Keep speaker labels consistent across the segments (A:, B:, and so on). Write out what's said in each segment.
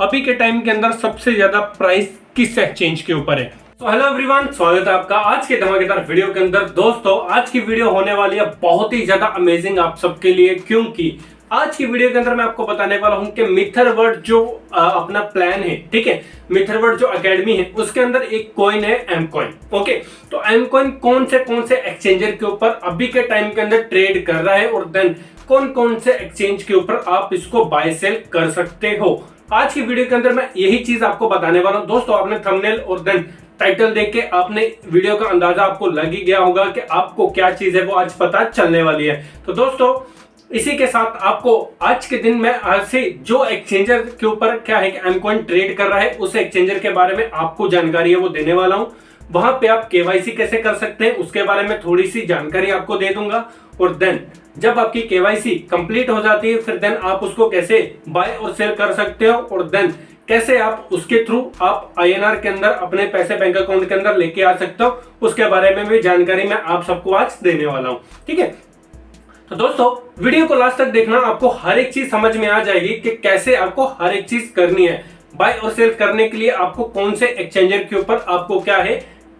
A: अभी के टाइम के अंदर सबसे ज्यादा प्राइस किस एक्सचेंज के ऊपर है। तो हेलो एवरीवन, स्वागत है आपका आज के धमाकेदार वीडियो के अंदर। दोस्तों आज की वीडियो होने वाली है बहुत ही ज्यादा अमेजिंग आप सबके लिए, क्योंकि आज की वीडियो के अंदर मैं आपको बताने वाला हूं कि मिथरवर्ल्ड जो अपना प्लान है, ठीक है, मिथरवर्ल्ड जो एकेडमी है उसके अंदर एक कॉइन है एम कॉइन। ओके, तो एम कॉइन कौन से एक्सचेंजर के ऊपर अभी के टाइम के अंदर ट्रेड कर रहा है और देन कौन से एक्सचेंज के ऊपर आप इसको बाय सेल कर सकते हो। आज की वीडियो के अंदर मैं यही चीज आपको बताने वाला हूं। दोस्तों आपने थंबनेल और देन टाइटल देख के आपने वीडियो का अंदाजा आपको लग ही गया होगा कि आपको क्या चीज है वो आज पता चलने वाली है। तो दोस्तों इसी के साथ आपको आज के दिन में आज से जो एक्सचेंजर के ऊपर क्या है कि एम कॉइन ट्रेड कर रहा है उस एक्सचेंजर के बारे में आपको जानकारी है वो देने वाला हूं। वहां पे आप केवाईसी कैसे कर सकते हैं उसके बारे में थोड़ी सी जानकारी आपको दे दूंगा, और देन जब आपकी केवाईसी कंप्लीट हो जाती है फिर देन आप उसको कैसे बाय और सेल कर सकते हो, और देन कैसे आप उसके थ्रू आप INR के अंदर अपने पैसे बैंक अकाउंट के अंदर लेके आ सकते हो, उसके बारे में भी जानकारी मैं आप सबको आज देने वाला हूं। ठीक है, तो दोस्तों वीडियो को लास्ट तक देखना, आपको हर एक चीज समझ में आ जाएगी कि कैसे आपको हर एक चीज करनी है। बाय और सेल करने के लिए आपको कौन से एक्सचेंजर के ऊपर आपको क्या है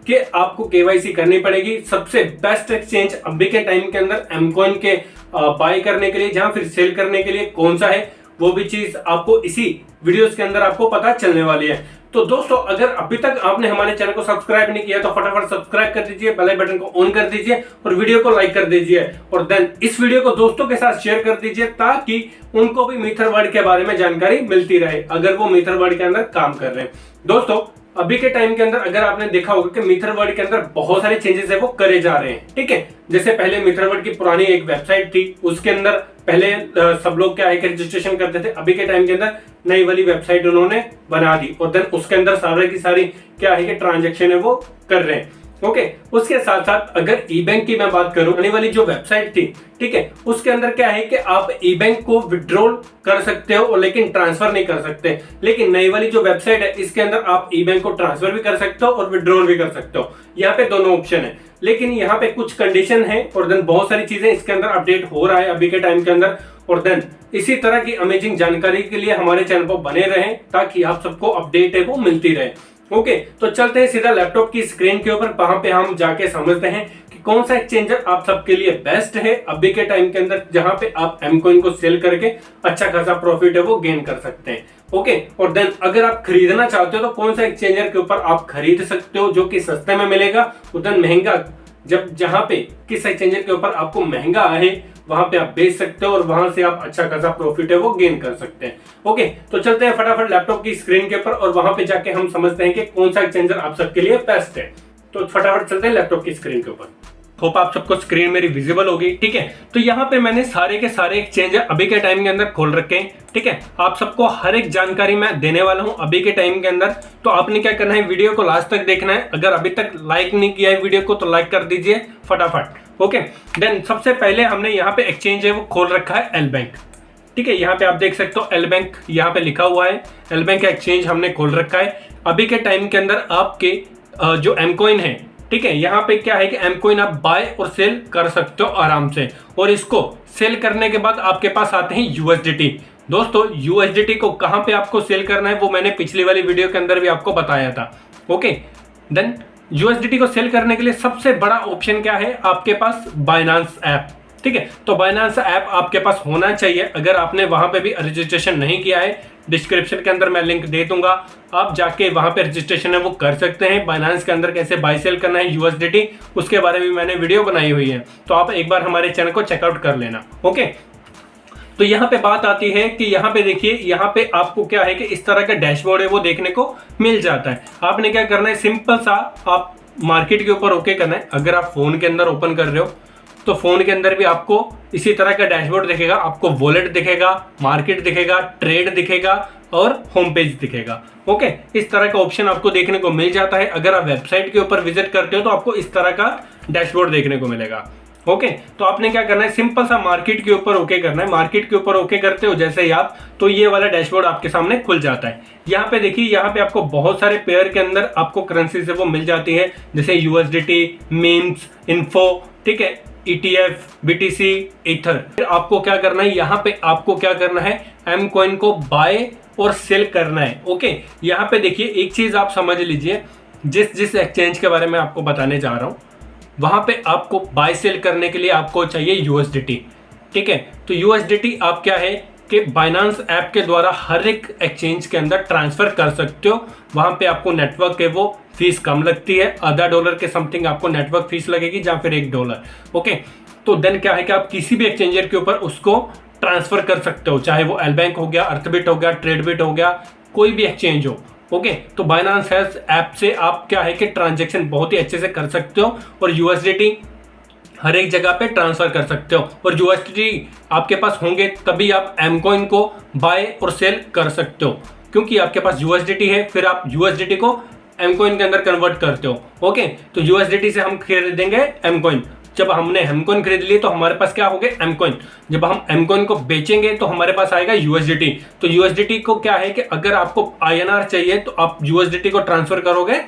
A: कि आपको केवाईसी करनी पड़ेगी। सबसे बेस्ट एक्सचेंज अभी के टाइम के अंदर एम कॉइन के बाय करने के लिए जहां फिर सेल करने के लिए कौन सा है, वो भी चीज आपको इसी वीडियोस के अंदर आपको पता चलने वाली है। तो दोस्तों अगर अभी तक आपने हमारे चैनल को सब्सक्राइब नहीं किया तो फटाफट सब्सक्राइब कर दीजिए, बेल आइकन बटन को ऑन कर दीजिए और वीडियो को लाइक कर दीजिए, और देन इस वीडियो को दोस्तों के साथ शेयर कर दीजिए ताकि उनको भी मिथरवर्ल्ड के बारे में जानकारी मिलती रहे अगर वो मिथरवर्ल्ड के अंदर काम कर रहे हैं। दोस्तों अभी के टाइम के अंदर अगर आपने देखा होगा कि मिथरवर्ल्ड के अंदर बहुत सारे चेंजेस है वो करे जा रहे हैं। ठीक है, जैसे पहले मिथरवर्ल्ड की पुरानी एक वेबसाइट थी, उसके अंदर पहले सब लोग क्या है कि रजिस्ट्रेशन करते थे। अभी के टाइम के अंदर नई वाली वेबसाइट उन्होंने बना दी और देन उसके अंदर सारे की सारी क्या है कि ट्रांजेक्शन है वो कर रहे हैं। ओके, उसके साथ साथ अगर ई बैंक की मैं बात करूं, आने वाली जो वेबसाइट थी, ठीक है, उसके अंदर क्या है कि आप ई बैंक को विड्रॉल कर सकते हो और लेकिन ट्रांसफर नहीं कर सकते। लेकिन नई वाली जो वेबसाइट है इसके अंदर आप ई बैंक को ट्रांसफर भी कर सकते हो और विड्रॉल भी कर सकते हो। यहाँ पे दोनों ऑप्शन है, लेकिन यहाँ पे कुछ कंडीशन है और देन बहुत सारी चीजें इसके अंदर अपडेट हो रहा है अभी के टाइम के अंदर। और देन इसी तरह की अमेजिंग जानकारी के लिए हमारे चैनल पर बने रहें ताकि आप सबको अपडेट है वो मिलती रहे। ओके, तो चलते हैं सीधा लैपटॉप की स्क्रीन के ऊपर, वहां पे हम जाके समझते हैं कि कौन सा एक्सचेंजर आप सबके लिए बेस्ट है अभी के टाइम के अंदर, जहां पे आप एम कॉइन को सेल करके अच्छा खासा प्रॉफिट है वो गेन कर सकते हैं। ओके, और देन अगर आप खरीदना चाहते हो तो कौन सा एक्सचेंजर के ऊपर आप खरीद सकते हो जो कि सस्ते में मिलेगा, उधर महंगा जहां पे किस एक्सचेंजर के ऊपर आपको महंगा है वहां पे आप बेच सकते हो और वहां से आप अच्छा खासा प्रॉफिट है वो गेन कर सकते हैं। ओके, तो चलते हैं फटाफट लैपटॉप की स्क्रीन के ऊपर और वहां पे जाके हम समझते हैं कि कौन सा एक्सचेंजर आप सबके लिए बेस्ट है। तो फटाफट चलते हैं लैपटॉप की स्क्रीन के ऊपर। होप आप सबको स्क्रीन मेरी विजिबल होगी। ठीक है, तो यहाँ पे मैंने सारे के सारे एक्सचेंजर अभी के टाइम के अंदर खोल रखे हैं। ठीक है, आप सबको हर एक जानकारी मैं देने वाला हूँ अभी के टाइम के अंदर। तो आपने क्या करना है, वीडियो को लास्ट तक देखना है। अगर अभी तक लाइक नहीं किया है वीडियो को तो लाइक कर दीजिए फटाफट। ओके, देन सबसे पहले हमने यहाँ पे एक्सचेंज है वो खोल रखा है एल बैंक। ठीक है, यहाँ पे आप देख सकते हो एल बैंक यहाँ पे लिखा हुआ है। एल बैंक का एक्सचेंज हमने खोल रखा है। अभी के टाइम के अंदर आपके जो एम कॉइन है, ठीक है, यहाँ पे क्या है कि एम कॉइन आप बाय और सेल कर सकते हो आराम से, और इसको सेल करने के बाद आपके पास आते हैं USDT। दोस्तों USDT को कहाँ पे आपको सेल करना है वो मैंने पिछली वाली वीडियो के अंदर भी आपको बताया था। ओके, देन USDT को सेल करने के लिए सबसे बड़ा ऑप्शन क्या है, आपके पास बाइनांस ऐप। ठीक है, तो बाइनांस ऐप आपके पास होना चाहिए। अगर आपने वहां पे भी रजिस्ट्रेशन नहीं किया है, डिस्क्रिप्शन के अंदर मैं लिंक दे दूंगा, आप जाके वहां पे रजिस्ट्रेशन है वो कर सकते हैं। बाइनांस के अंदर कैसे बाय सेल करना है USDT उसके बारे में मैंने वीडियो बनाई हुई है, तो आप एक बार हमारे चैनल को चेकआउट कर लेना। ओके, तो यहाँ पे बात आती है कि यहाँ पे देखिए, यहाँ पे आपको क्या है कि इस तरह का डैशबोर्ड है वो देखने को मिल जाता है। आपने क्या करना है, सिंपल सा आप मार्केट के ऊपर ओके करना है। अगर आप फोन के अंदर ओपन कर रहे हो तो फोन के अंदर भी आपको इसी तरह का डैशबोर्ड दिखेगा। आपको वॉलेट दिखेगा, मार्केट दिखेगा, ट्रेड दिखेगा और होम पेज दिखेगा। ओके, इस तरह का ऑप्शन आपको देखने को मिल जाता है। अगर आप वेबसाइट के ऊपर विजिट करते हो तो आपको इस तरह का डैशबोर्ड देखने को मिलेगा। ओके, तो आपने क्या करना है, सिंपल सा मार्केट के ऊपर ओके करना है। मार्केट के ऊपर ओके करते हो जैसे ही आप, तो ये वाला डैशबोर्ड आपके सामने खुल जाता है। यहाँ पे देखिए, यहाँ पे आपको बहुत सारे पेयर के अंदर आपको करेंसी से वो मिल जाती है, जैसे USDT, मीम्स, इन्फो, ठीक है, ETF, BTC, ईथर। फिर आपको क्या करना है, यहाँ पे आपको क्या करना है, एम कॉइन को बाय और सेल करना है। ओके, यहाँ पे देखिए एक चीज आप समझ लीजिए, जिस एक्सचेंज के बारे में आपको बताने जा रहा हूँ वहां पे आपको बाय सेल करने के लिए आपको चाहिए यूएसडीटी। ठीक है, तो यूएसडीटी आप क्या है कि बाइनांस ऐप के द्वारा हर एक एक्सचेंज के अंदर ट्रांसफर कर सकते हो। वहां पे आपको नेटवर्क है वो फीस कम लगती है, $0.5 के समथिंग आपको नेटवर्क फीस लगेगी या फिर $1। ओके, तो देन क्या है कि आप किसी भी एक्सचेंजर के ऊपर उसको ट्रांसफर कर सकते हो, चाहे वो एलबैंक हो गया, अर्थबिट हो गया, ट्रेडबिट हो गया, कोई भी एक्सचेंज हो। ओके, तो बाइनांस ऐप से आप क्या है कि ट्रांजैक्शन बहुत ही अच्छे से कर सकते हो और यूएसडीटी हर एक जगह पे ट्रांसफर कर सकते हो। और यूएसडीटी आपके पास होंगे तभी आप एमकॉइन को बाय और सेल कर सकते हो, क्योंकि आपके पास यूएसडीटी है, फिर आप यूएसडीटी को एमकॉइन के अंदर कन्वर्ट करते हो। ओके, तो यूएसडीटी से हम खरीदेंगे एमकॉइन, जब हमने एमकॉइन खरीद लिए तो हमारे पास क्या हो गए एमकॉइन, जब हम एमकॉइन को बेचेंगे तो हमारे पास आएगा यूएसडीटी। तो यूएसडीटी को क्या है कि अगर आपको आईएनआर चाहिए तो आप यूएसडीटी को ट्रांसफर करोगे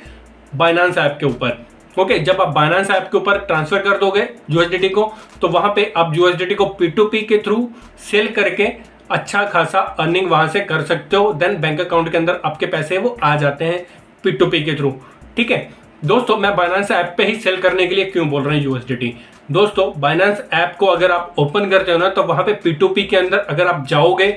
A: बाइनांस ऐप के ऊपर। ओके, जब आप बाइनांस ऐप के ऊपर ट्रांसफर कर दोगे यूएसडीटी को, तो वहां पे आप यूएसडीटी को P2P के थ्रू सेल करके अच्छा खासा अर्निंग वहां से कर सकते हो। देन बैंक अकाउंट के अंदर आपके पैसे वो आ जाते हैं P2P के थ्रू। ठीक है दोस्तों, मैं बाइनांस ऐप पे ही सेल करने के लिए क्यों बोल रहा हूँ यूएसडीटी। दोस्तों, बाइनांस ऐप को अगर आप ओपन करते हो ना, तो वहां पे P2P के अंदर अगर आप जाओगे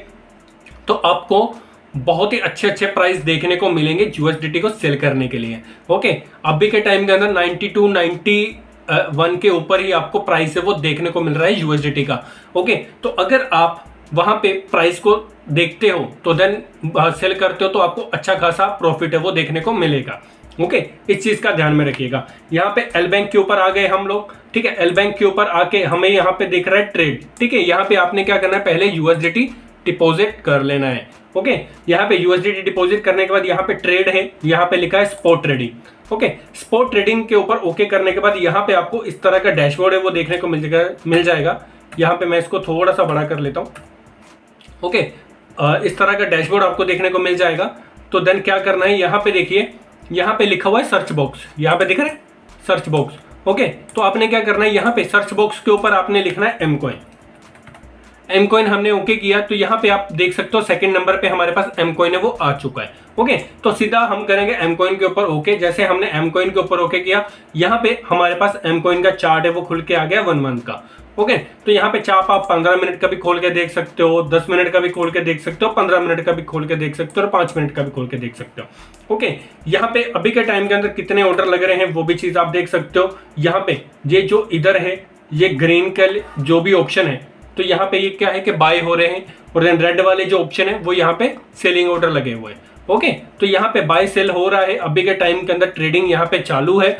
A: तो आपको बहुत ही अच्छे प्राइस देखने को मिलेंगे यूएसडीटी को सेल करने के लिए। ओके, अभी के टाइम के अंदर 92, 91 के ऊपर ही आपको प्राइस है वो देखने को मिल रहा है यूएसडीटी का। ओके, तो अगर आप वहां पे प्राइस को देखते हो तो देन सेल करते हो तो आपको अच्छा खासा प्रॉफिट है वो देखने को मिलेगा। ओके, इस चीज का ध्यान में रखिएगा। यहाँ पे एल बैंक के ऊपर आ गए हम लोग। ठीक है, एल बैंक के ऊपर आके हमें यहाँ पे दिख रहा है ट्रेड। ठीक है, यहाँ पे आपने क्या करना है, पहले यूएसडीटी डिपॉजिट कर लेना है। ओके, यहाँ पे यूएसडीटी डिपॉजिट करने के बाद यहाँ पे ट्रेड है, यहाँ पे लिखा है spot trading. Okay, spot trading के ऊपर ओके करने के बाद यहाँ पे आपको इस तरह का डैशबोर्ड है वो देखने को मिल जाएगा। यहाँ पे मैं इसको थोड़ा सा बड़ा कर लेता हूँ। ओके, इस तरह का डैशबोर्ड आपको देखने को मिल जाएगा। तो देन क्या करना है, यहाँ पे देखिए, यहाँ पे लिखा हुआ है सर्च बॉक्स, यहाँ पे दिख रहा है सर्च बॉक्स। ओके, तो आपने क्या करना है, यहाँ पे सर्च बॉक्स के ऊपर आपने लिखना है एमकॉइन। एमकॉइन हमने ओके किया तो यहाँ पे आप देख सकते हो सेकंड नंबर पे हमारे पास एमकॉइन है वो आ चुका है। ओके, तो सीधा हम करेंगे एमकॉइन के ऊपर ओके। जैसे हमने एमकॉइन के ऊपर ओके किया, यहाँ पे हमारे पास एमकॉइन का चार्ट है वो खुल के आ गया 1 मंथ का। ओके, तो यहाँ पे चार्ट आप 15 मिनट का भी खोल के देख सकते हो, 10 मिनट का भी खोल के देख सकते हो, 15 मिनट का भी खोल के देख सकते हो और 5 मिनट का भी खोल के देख सकते हो। ओके, यहाँ पे अभी के टाइम के अंदर कितने ऑर्डर लग रहे हैं वो भी चीज आप देख सकते हो। यहाँ पे ये जो इधर है ये ग्रीन का जो भी ऑप्शन है, तो यहाँ पे ये क्या है कि बाय हो रहे हैं, और देन रेड वाले जो ऑप्शन है वो यहाँ पे सेलिंग ऑर्डर लगे हुए हैं। ओके, तो यहाँ पे बाय सेल हो रहा है, अभी के टाइम के अंदर ट्रेडिंग यहाँ पे चालू है।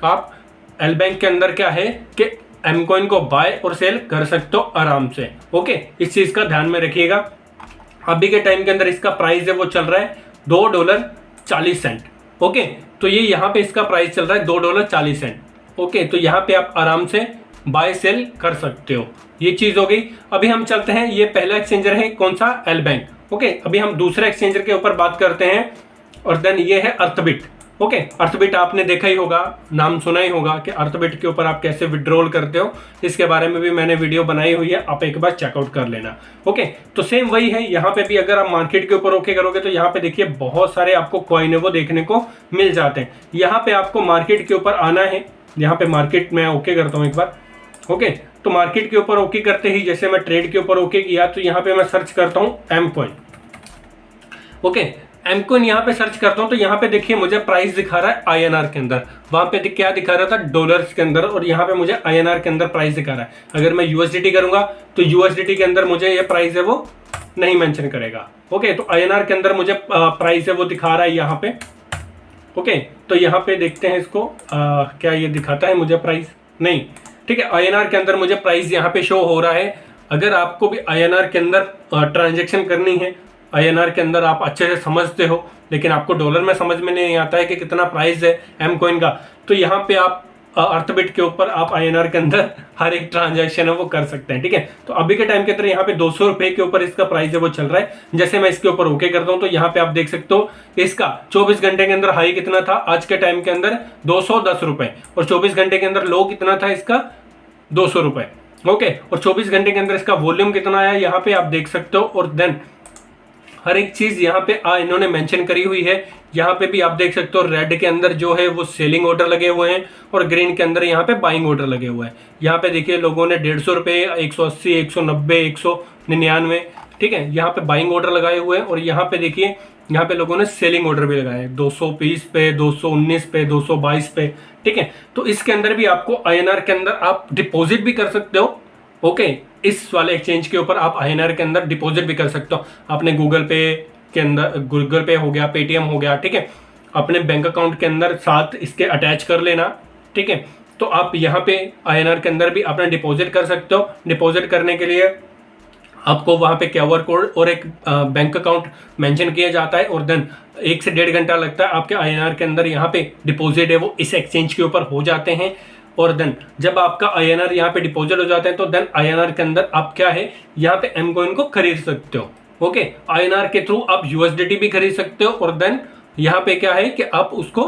A: आप एल बैंक के अंदर क्या है कि एमकॉइन को बाय और सेल कर सकते हो आराम से। ओके, इस चीज का ध्यान में रखिएगा। अभी के टाइम के अंदर इसका प्राइस है वो चल रहा है $2.40। ओके, तो ये यहाँ पे इसका प्राइस चल रहा है $2.40। ओके, तो यहाँ पे आप आराम से बाय सेल कर सकते हो। ये चीज हो गई। अभी हम चलते हैं, ये पहला एक्सचेंजर है कौन सा, एल बैंक। ओके, अभी हम दूसरे एक्सचेंजर के ऊपर बात करते हैं, और देन ये है अर्थबिट। ओके, अर्थबिट आपने देखा ही होगा, नाम सुना ही होगा कि अर्थबिट के ऊपर आप कैसे विड्रॉल करते हो, इसके बारे में भी मैंने वीडियो बनाई हुई है, आप एक बार चेकआउट कर लेना। ओके, तो सेम वही है, यहाँ पे भी अगर आप मार्केट के ऊपर ओके करोगे तो यहाँ पे देखिए बहुत सारे आपको कॉइन है वो देखने को मिल जाते हैं। यहाँ पे आपको मार्केट के ऊपर आना है, यहाँ पे मार्केट में ओके करता हूँ एक बार। ओके, तो मार्केट के ऊपर ओके करते ही जैसे मैं ट्रेड के ऊपर ओके किया तो यहाँ पे मैं सर्च करता हूँ एमकॉइन। ओके, एमकॉइन यहाँ पे सर्च करता हूँ तो यहाँ पे देखिए मुझे प्राइस दिखा रहा है आईएनआर के अंदर, वहां पे क्या दिखा रहा था डॉलर्स के अंदर, और यहाँ पे मुझे आईएनआर के अंदर प्राइस दिखा रहा है। अगर मैं यूएसडीटी करूंगा तो यूएसडीटी के अंदर मुझे ये प्राइस है वो नहीं मेंशन करेगा। ओके, तो आईएनआर के अंदर मुझे प्राइस है वो दिखा रहा है यहाँ पे। ओके, तो यहाँ पे देखते हैं इसको, क्या ये दिखाता है मुझे प्राइस, नहीं। ठीक है, आईएनआर के अंदर मुझे प्राइस यहाँ पे शो हो रहा है। अगर आपको भी आईएनआर के अंदर ट्रांजैक्शन करनी है, आईएनआर के अंदर आप अच्छे से समझते हो लेकिन आपको डॉलर में समझ में नहीं आता है कि कितना प्राइस है एमकॉइन का, तो यहाँ पे आप अर्थबिट के ऊपर आप आईएनआर के अंदर हर एक ट्रांजैक्शन है वो कर सकते हैं। ठीक है, तो अभी के टाइम के अंदर यहाँ पे 200 रुपए के ऊपर इसका प्राइस है वो चल रहा है। जैसे मैं इसके ऊपर ओके करता हूँ तो यहाँ पे आप देख सकते हो इसका 24 घंटे के अंदर हाई कितना था, आज के टाइम के अंदर 210 रुपए, और 24 घंटे के अंदर लो कितना था इसका 200 रुपए। ओके, और 24 घंटे के अंदर इसका वॉल्यूम कितना आया यहाँ पे आप देख सकते हो, और देन हर एक चीज यहाँ पे इन्होंने मेंशन करी हुई है। यहाँ पे भी आप देख सकते हो रेड के अंदर जो है वो सेलिंग ऑर्डर लगे हुए हैं और ग्रीन के अंदर यहाँ पे बाइंग ऑर्डर लगे हुए हैं। यहाँ पे देखिए लोगों ने 150 रुपये, 180, 190, 199, ठीक है, यहाँ पे बाइंग ऑर्डर लगाए हुए हैं। और यहाँ पे देखिए यहाँ पे लोगों ने सेलिंग ऑर्डर भी लगाए हैं 220 पे, 219 पे, 222 पे, ठीक है। तो इसके अंदर भी आपको INR के अंदर आप डिपॉजिट भी कर सकते हो। ओके, इस वाले एक्सचेंज के ऊपर आप INR के अंदर डिपॉजिट भी कर सकते हो। आपने गूगल पे के अंदर, गूगल पे हो गया, पेटीएम हो गया, ठीक है, अपने बैंक अकाउंट के अंदर साथ इसके अटैच कर लेना, ठीक है। तो आप यहाँ पे INR के अंदर भी अपना डिपॉजिट कर सकते हो। डिपॉजिट करने के लिए आपको वहाँ पे QR कोड और एक बैंक अकाउंट मेंशन किया जाता है और देन 1 से 1.5 घंटा लगता है आपके INR के अंदर यहाँ पे डिपॉजिट है वो इस एक्सचेंज के ऊपर हो जाते हैं। और देन जब आपका INR यहाँ पे डिपॉजिट हो जाते हैं तो देन INR के अंदर आप क्या है यहाँ पे M coin को खरीद सकते हो। ओके, INR के थ्रू आप USDT भी खरीद सकते हो और देन यहाँ पे क्या है कि आप उसको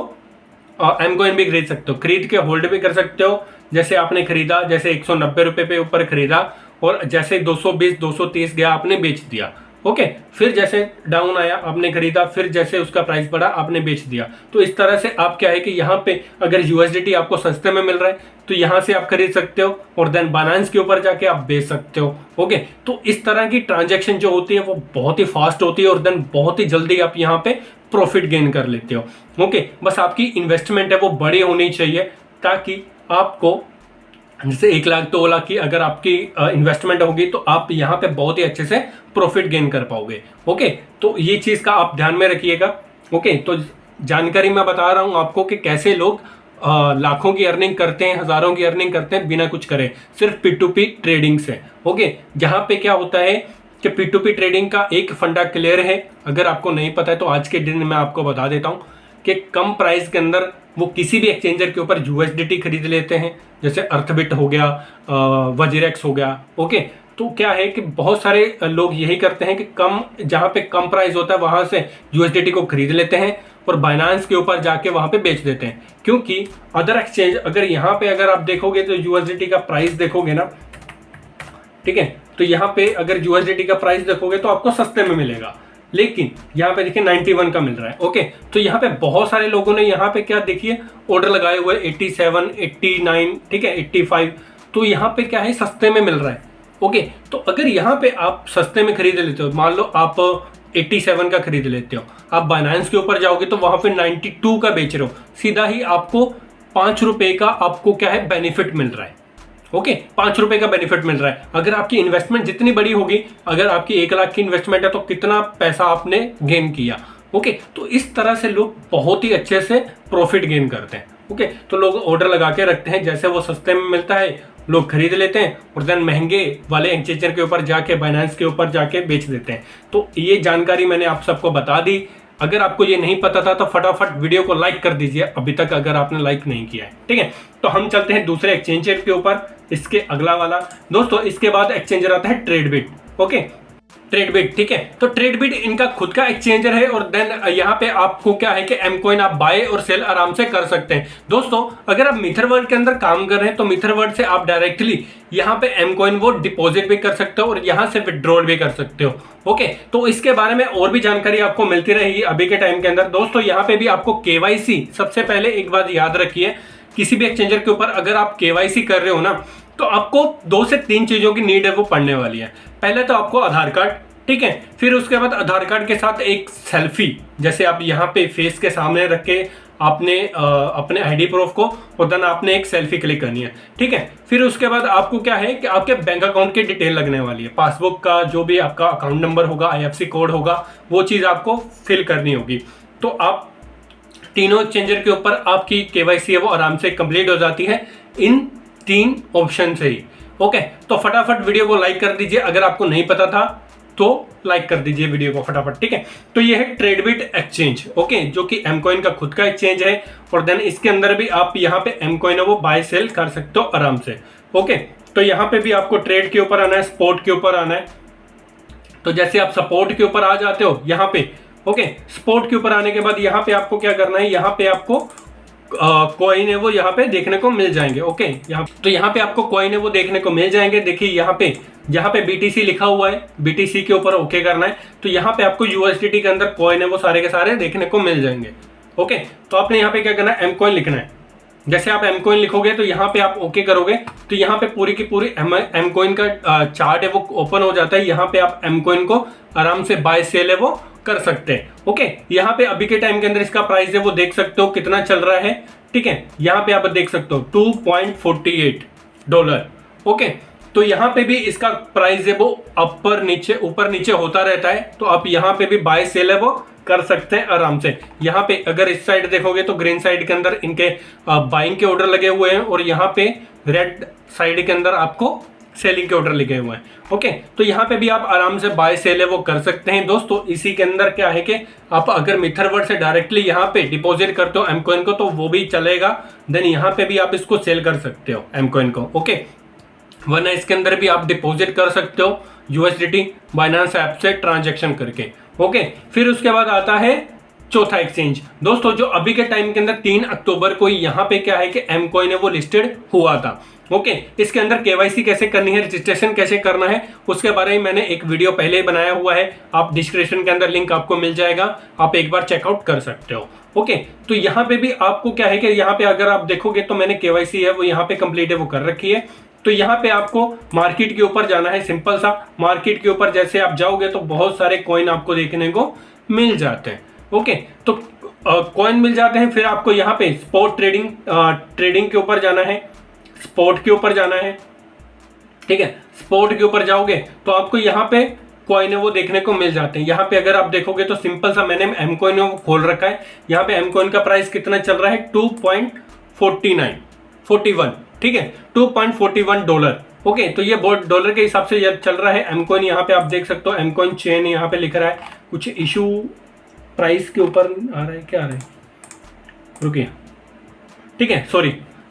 A: M coin भी खरीद सकते हो, खरीद के होल्ड भी कर सकते हो। जैसे आपने खरीदा, जैसे 190 रुपये पे ऊपर खरीदा और जैसे 220, 230 गया आपने बेच दिया। ओके, फिर जैसे डाउन आया आपने खरीदा, फिर जैसे उसका प्राइस बढ़ा आपने बेच दिया। तो इस तरह से आप क्या है कि यहाँ पे अगर USDT आपको सस्ते में मिल रहा है तो यहाँ से आप खरीद सकते हो और देन बाइनेंस के ऊपर जाके आप बेच सकते हो। ओके, तो इस तरह की ट्रांजैक्शन जो होती है वो बहुत ही फास्ट होती है और देन बहुत ही जल्दी आप यहाँ पे प्रॉफिट गेन कर लेते हो। ओके, बस आपकी इन्वेस्टमेंट है वो बड़ी होनी चाहिए ताकि आपको जैसे 1 लाख 2 लाख की अगर आपकी इन्वेस्टमेंट होगी तो आप यहाँ पे बहुत ही अच्छे से प्रॉफिट गेन कर पाओगे। ओके, तो ये चीज़ का आप ध्यान में रखिएगा। ओके, तो जानकारी मैं बता रहा हूँ आपको कि कैसे लोग लाखों की अर्निंग करते हैं, हज़ारों की अर्निंग करते हैं बिना कुछ करे, सिर्फ P2P ट्रेडिंग से। ओके, जहाँ पे क्या होता है कि P2P ट्रेडिंग का एक फंडा क्लियर है। अगर आपको नहीं पता है तो आज के दिन मैं आपको बता देता हूँ कि कम प्राइस के अंदर वो किसी भी एक्सचेंजर के ऊपर USDT खरीद लेते हैं, जैसे अर्थबिट हो गया, वजीरेक्स हो गया। ओके, तो क्या है कि बहुत सारे लोग यही करते हैं कि कम, जहाँ पे कम प्राइस होता है वहाँ से USDT को खरीद लेते हैं और बाइनेंस के ऊपर जाके वहाँ पे बेच देते हैं। क्योंकि अदर एक्सचेंज अगर यहाँ पे अगर आप देखोगे तो USDT का प्राइस देखोगे ना, ठीक है, तो यहाँ पे अगर USDT का प्राइस देखोगे तो आपको सस्ते में मिलेगा, लेकिन यहाँ पे देखिए 91 का मिल रहा है। ओके, तो यहाँ पे बहुत सारे लोगों ने यहाँ पे क्या देखिए ऑर्डर लगाए हुए 87, 89, ठीक है, 85, तो यहाँ पे क्या है सस्ते में मिल रहा है। ओके, तो अगर यहाँ पे आप सस्ते में खरीद लेते हो, मान लो आप 87 का खरीद लेते हो, आप बाइनेंस के ऊपर जाओगे तो वहाँ पे 92 का बेच रहे हो, सीधा ही आपको 5 रुपये का आपको क्या है बेनिफिट मिल रहा है। ओके, 5 रुपये का बेनिफिट मिल रहा है। अगर आपकी इन्वेस्टमेंट जितनी बड़ी होगी, अगर आपकी 1 लाख की इन्वेस्टमेंट है तो कितना पैसा आपने गेन किया। ओके, तो इस तरह से लोग बहुत ही अच्छे से प्रॉफिट गेन करते हैं। ओके, तो लोग ऑर्डर लगा के रखते हैं, जैसे वो सस्ते में मिलता है लोग खरीद लेते हैं और देन महंगे वाले एक्सचेंजर के ऊपर जाके, बाइनेंस के ऊपर जाके बेच देते हैं। तो ये जानकारी मैंने आप सबको बता दी। अगर आपको ये नहीं पता था तो फटाफट वीडियो को लाइक कर दीजिए अभी तक अगर आपने लाइक नहीं किया है, ठीक है। तो हम चलते हैं दूसरे एक्सचेंजर के ऊपर, इसके अगला वाला दोस्तों। इसके बाद एक्सचेंजर आता है ट्रेडबिट। ओके, ट्रेडबिट, ठीक है, तो ट्रेडबिट इनका खुद का एक्सचेंजर है और देन यहाँ पे आपको क्या है कि M coin आप बाय और सेल आराम से कर सकते हैं। दोस्तों अगर आप मिथरवर्ल्ड के अंदर काम कर रहे हैं तो मिथरवर्ल्ड से आप डायरेक्टली यहाँ पे M coin वो डिपॉजिट भी कर सकते हो और यहाँ से विड्रॉल भी कर सकते हो। ओके, तो इसके बारे में और भी जानकारी आपको मिलती रहेगी अभी के टाइम के अंदर। दोस्तों यहाँ पे भी आपको KYC, सबसे पहले एक बात याद रखिए, किसी भी एक्सचेंजर के ऊपर अगर आप KYC कर रहे हो ना तो आपको 2 से 3 चीजों की नीड है वो पड़ने वाली है। पहले तो आपको आधार कार्ड, ठीक है, फिर उसके बाद आधार कार्ड के साथ एक सेल्फी, जैसे आप यहाँ पे फेस के सामने रख के आपने अपने ID प्रूफ को और देन आपने एक सेल्फी क्लिक करनी है, ठीक है। फिर उसके बाद आपको क्या है कि आपके बैंक अकाउंट की डिटेल लगने वाली है, पासबुक का जो भी आपका अकाउंट नंबर होगा, IFSC कोड होगा, वो चीज़ आपको फिल करनी होगी। तो आप तीनों एक्सचेंजर के ऊपर आपकी KYC है वो आराम से कंप्लीट हो जाती है इन 3 ऑप्शन से ही। ओके, तो फटाफट वीडियो को लाइक कर दीजिए, अगर आपको नहीं पता था तो लाइक कर दीजिए वीडियो को फटाफट, ठीक है। तो ये है ट्रेडबिट एक्सचेंज, ओके, जो कि M coin का खुद का एक्सचेंज है और देन इसके अंदर भी आप यहाँ पे M coin है वो बाय सेल कर सकते हो आराम से। ओके, तो यहाँ पे भी आपको ट्रेड के ऊपर आना है, स्पोर्ट के ऊपर आना है। तो जैसे आप सपोर्ट के ऊपर आ जाते हो यहाँ पे, ओके, स्पोर्ट के ऊपर आने के बाद यहाँ पे आपको क्या करना है, यहाँ पे आपको कॉइन है वो यहाँ पे देखने को मिल जाएंगे। ओके, यहाँ पे आपको कॉइन है वो देखने को मिल जाएंगे। देखिए यहाँ पे यहाँ पे BTC लिखा हुआ है, BTC के ऊपर ओके करना है। तो यहाँ पे आपको USDT के अंदर कॉइन है वो सारे के सारे देखने को मिल जाएंगे। ओके, तो आपने यहाँ पे क्या करना है, एम कॉइन लिखना है। जैसे आप एम कॉइन लिखोगे तो यहाँ पे आप ओके करोगे तो यहाँ पे पूरी की पूरी एम कॉइन का चार्ट है वो ओपन हो जाता है। यहाँ पे आप एम कॉइन को आराम से बाय सेल है वो कर सकते हैं। ओके, यहाँ पे अभी के टाइम के अंदर इसका प्राइस है वो देख सकते हो कितना चल रहा है। ठीक है, यहाँ पे आप देख सकते हो $2.48। ओके, तो यहाँ पे भी इसका प्राइस है वो ऊपर नीचे होता रहता है। तो आप यहाँ पे भी बाय सेल है वो कर सकते हैं आराम से। यहाँ पे अगर इस साइड देखोगे तो ग्रीन साइड के अंदर इनके बाइंग के ऑर्डर लगे हुए हैं और यहाँ पे रेड साइड के अंदर आपको सेलिंग के ऑर्डर लगे हुए हैं। ओके, तो यहाँ पे भी आप आराम से बाय सेल है वो कर सकते हैं दोस्तों। इसी के अंदर क्या है कि आप अगर मिथरवर्ड से डायरेक्टली यहाँ पे डिपॉजिट करते हो एम कॉइन को तो वो भी चलेगा। देन यहाँ पे भी आप इसको सेल कर सकते हो एम कॉइन को। ओके, वरना इसके अंदर भी आप डिपॉजिट कर सकते हो USDT बाइनेंस ऐप से ट्रांजैक्शन करके। ओके, फिर उसके बाद आता है चौथा एक्सचेंज दोस्तों, जो अभी के टाइम के अंदर 3 अक्टूबर को यहाँ पे क्या है कि एम कॉइन है वो लिस्टेड हुआ था। ओके, इसके अंदर KYC कैसे करनी है, रजिस्ट्रेशन कैसे करना है, उसके बारे में मैंने एक वीडियो पहले ही बनाया हुआ है। आप डिस्क्रिप्शन के अंदर लिंक आपको मिल जाएगा, आप एक बार चेकआउट कर सकते हो। ओके, तो यहाँ पे भी आपको क्या है कि यहाँ पे अगर आप देखोगे तो मैंने KYC है वो यहाँ पे कंप्लीट है वो कर रखी है। तो यहाँ पे आपको मार्केट के ऊपर जाना है, सिंपल सा। मार्केट के ऊपर जैसे आप जाओगे तो बहुत सारे कॉइन आपको देखने को मिल जाते हैं। ओके, तो कॉइन मिल जाते हैं। फिर आपको यहाँ पे स्पॉट ट्रेडिंग के ऊपर जाना है, स्पॉट के ऊपर जाना है। ठीक है, स्पॉट के ऊपर जाओगे तो आपको यहाँ पे कॉइन है वो देखने को मिल जाते हैं। यहाँ पे अगर आप देखोगे तो सिंपल सा मैंने एम कॉइन को खोल रखा है। यहाँ पे एम कॉइन का प्राइस कितना चल रहा है, 2.41। ठीक है, $2.41। ओके, तो ये डॉलर के हिसाब से चल रहा है एम कॉइन। यहाँ पे आप देख सकते हो एम कॉइन चेन यहाँ पे लिख रहा है, कुछ इशू प्राइस के ऊपर आ रहा है, क्या आ रहा है, रुकिए। ठीक है, सॉरी।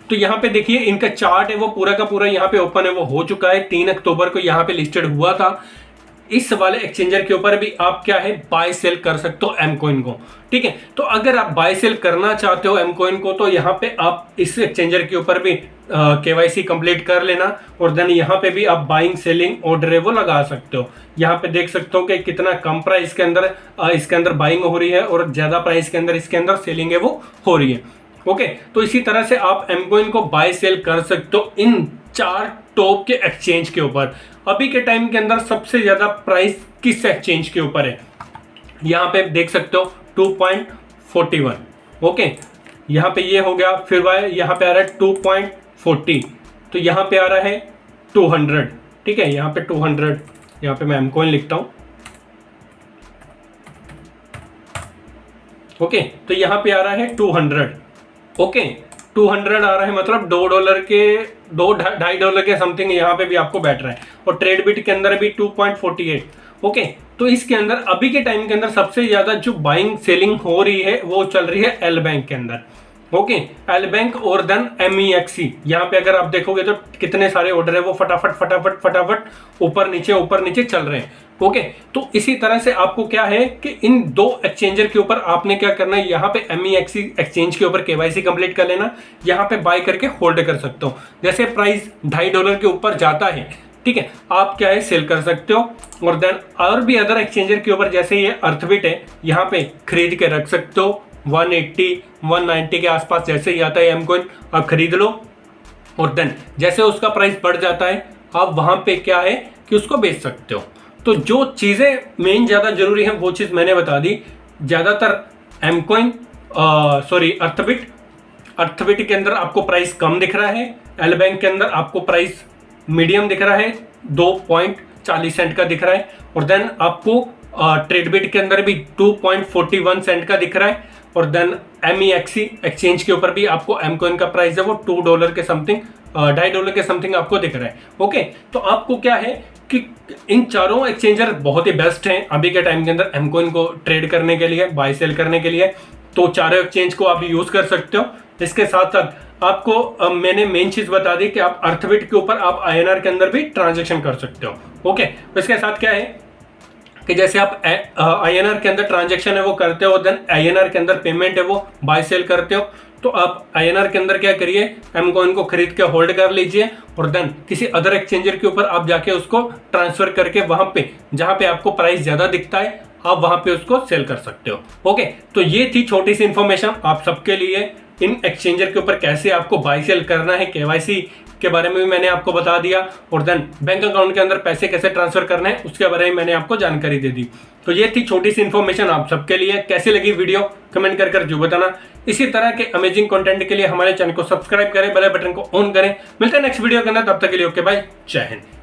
A: तो यहाँ पे देखिए इनका चार्ट है वो पूरा का पूरा यहाँ पे ओपन है वो हो चुका है। 3 अक्टूबर को यहाँ पे लिस्टेड हुआ था। इस वाले एक्सचेंजर के ऊपर भी आप क्या है बाय सेल कर सकते हो एम कॉइन को। ठीक है, तो अगर आप बाय सेल करना चाहते हो एम कॉइन को तो यहाँ पे आप इस एक्सचेंजर के ऊपर भी KYC कंप्लीट कर लेना और देन यहाँ पे भी आप बाइंग सेलिंग ऑर्डर है वो लगा सकते हो। यहाँ पे देख सकते हो कि कितना कम प्राइस के अंदर इसके अंदर बाइंग हो रही है और ज्यादा प्राइस के अंदर इसके अंदर सेलिंग है वो हो रही है। ओके, तो इसी तरह से आप एम कॉइन को बाय सेल कर सकते हो इन 4 टॉप के एक्सचेंज के ऊपर। अभी के टाइम के अंदर सबसे ज्यादा प्राइस किस एक्सचेंज के ऊपर है, यहाँ पे देख सकते हो 2.41। ओके, यहाँ पे ये हो गया। फिर यहाँ पे आ रहा है 2.40, तो यहाँ पे आ रहा है 200। ठीक है, यहाँ पे 200, यहाँ पे मैं एम कॉइन लिखता हूँ। ओके, तो यहाँ पे आ रहा है 200। ओके, 200 आ रहा है, मतलब $2 के $2.5 के समथिंग यहाँ पे भी आपको बैठ रहा है। और ट्रेड बिट के अंदर भी 2.48। ओके, तो इसके अंदर अभी के टाइम के अंदर सबसे ज्यादा जो बाइंग सेलिंग हो रही है वो चल रही है एल बैंक के अंदर। ओके, एल बैंक और देन MEXC। यहाँ पे अगर आप देखोगे तो कितने सारे ऑर्डर है वो फटाफट ऊपर नीचे चल रहे हैं। ओके, तो इसी तरह से आपको क्या है कि इन 2 एक्सचेंजर के ऊपर आपने क्या करना है, यहाँ पे MEXC एक्सचेंज के ऊपर KYC कंप्लीट कर लेना। यहाँ पे बाय करके होल्ड कर सकते हो। जैसे प्राइस $2.5 के ऊपर जाता है, ठीक है, आप क्या है सेल कर सकते हो। और देन और भी अदर एक्सचेंजर के ऊपर जैसे ये अर्थबिट है, यहाँ पे खरीद के रख सकते हो। 180-190 के आसपास जैसे ही आता है एम कॉइन आप खरीद लो और देन जैसे उसका प्राइस बढ़ जाता है आप वहां पे क्या है कि उसको बेच सकते हो। तो जो चीजें मेन ज्यादा जरूरी है वो चीज मैंने बता दी। ज्यादातर एम कॉइन अर्थबिट के अंदर आपको प्राइस कम दिख रहा है, एल बैंक के अंदर आपको प्राइस मीडियम दिख रहा है, 2.40 सेंट का दिख रहा है। और देन आपको ट्रेडबिट के अंदर भी 2.41 सेंट का दिख रहा है। और देन MEXC एक्सचेंज के ऊपर भी आपको एम कॉइन का प्राइस है वो $2 के समथिंग $2.5 के समथिंग आपको दिख रहा है। ओके, तो आपको क्या है कि इन चारों एक्सचेंजर बहुत ही बेस्ट हैं अभी के टाइम के अंदर एम कॉइन को ट्रेड करने के लिए, बाय सेल करने के लिए। तो चारों एक्सचेंज को आप यूज कर सकते हो। इसके साथ साथ आपको मैंने मेन चीज बता दी कि आप अर्थबिट के ऊपर आप INR के अंदर भी ट्रांजेक्शन कर सकते हो। ओके, तो इसके साथ क्या है कि जैसे आप INR के अंदर ट्रांजैक्शन है वो करते हो, देन INR के अंदर पेमेंट है वो बाय सेल करते हो, तो आप INR के अंदर क्या करिए, एम कॉइन को खरीद के होल्ड कर लीजिए और देन किसी अदर एक्सचेंजर के ऊपर आप जाके उसको ट्रांसफर करके वहां पे जहां पे आपको प्राइस ज्यादा दिखता है आप वहां पे उसको सेल कर सकते हो। ओके, तो ये थी छोटी सी इंफॉर्मेशन आप सबके लिए। इन एक्सचेंजर के ऊपर कैसे आपको बाई सेल करना है, KYC के बारे में भी मैंने आपको बता दिया और देन बैंक अकाउंट के अंदर पैसे कैसे ट्रांसफर करना है उसके बारे में मैंने आपको जानकारी दे दी। तो ये थी छोटी सी इन्फॉर्मेशन आप सबके लिए। कैसी लगी वीडियो कमेंट कर जो बताना। इसी तरह के अमेजिंग कंटेंट के लिए हमारे चैनल को सब्सक्राइब करें, बेल बटन को ऑन करें। मिलते हैं नेक्स्ट वीडियो के अंदर, तब तक के लिए ओके बाय, जय हिंद।